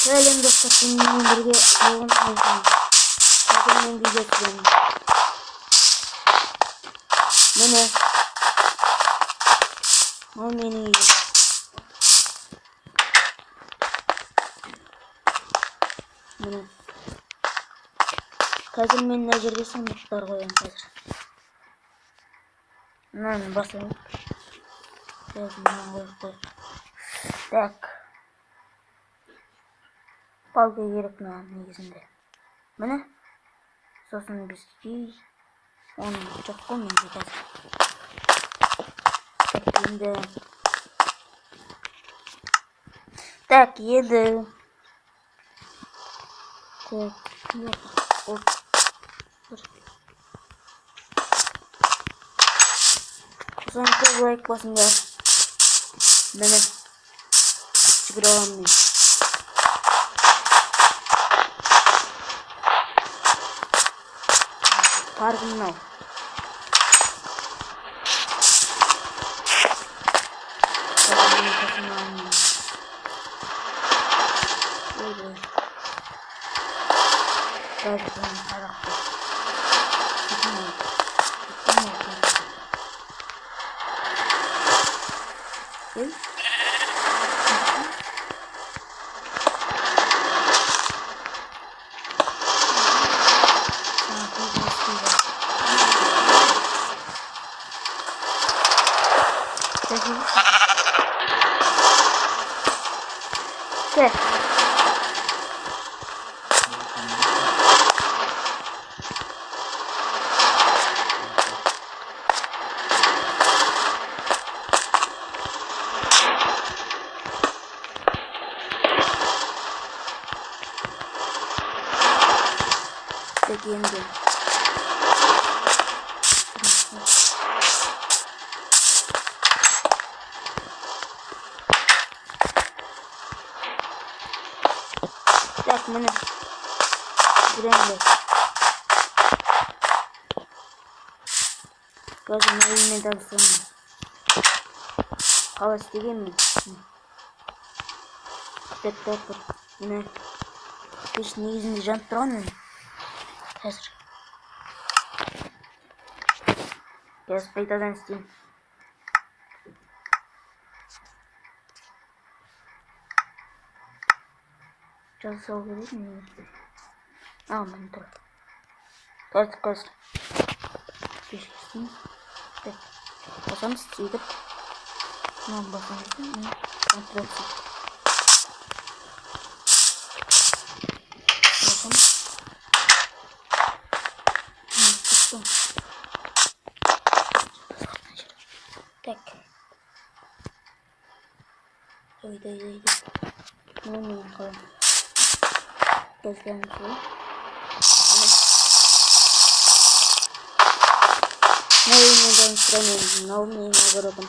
Selam dostlar, sizinle birlikte oyun oynayacağım. Bakın ben video çekiyorum. Bu ne? O menüyü. Bu ne? Қазір мен мына жерге сандықтар қоямын қазір. Мынаны басайын. Мынаны қойып. Так. Палка керек маған негізінде. Міне. Сосын бізге оны жоқ қой менде қазір. Так, енді. Так, еді. Так, нет. Оп. Соңғы лайк басыңдар. Міне. Жүгіре аламын мен. Паркым мынау. Ой-ой. Даже bunu karakter. Ой. Енді так, міне біреулер қазір мына танысамын. Қалай істегенмін? Так, міне пеш негізінде жанып тұрғанмын қазір. Қазір қайтадан істеймін. Жазсау керек мені. Міне тұр. Қазір. Пешкесін. Так. Басамыз сөйтіп. Мынаны басамыз. Контракция. Басамыз. Так. Ой. Ну, қалам. Gözlerimizi. Ne oyundan süremiyorum. Ne olmayayım agaradım.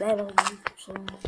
Böyle bir şey olmaz.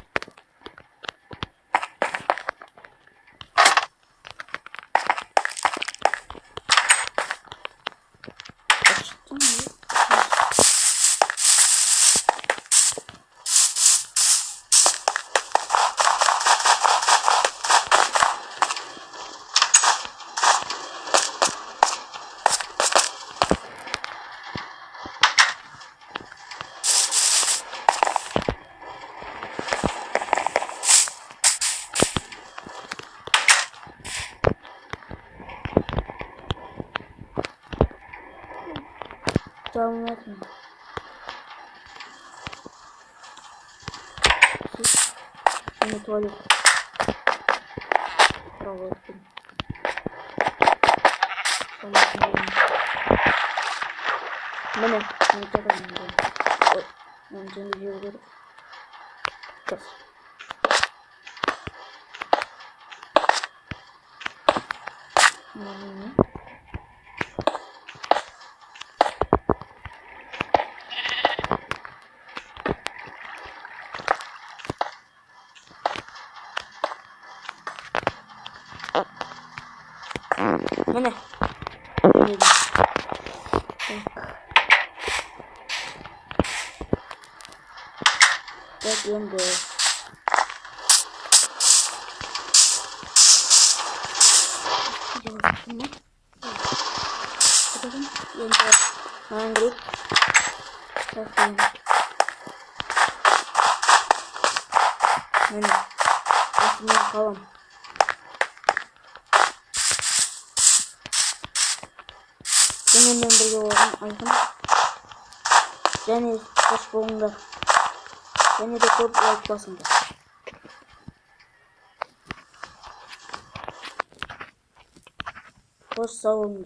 Devam etme. Şimdi tuvalet. Проводим. Міне, не тұрғанмын. Ой, мен жеңді жеу керек. Кыз. Міне. Mene. Beklendi. Bakalım. Yenge. Hangi? Bakayım. Mene. Aslında kalam. Seninle birlikte olan Aykın. Және hoş болыңдар. Және de көп лайк басыңдар. Hoş sağ olun.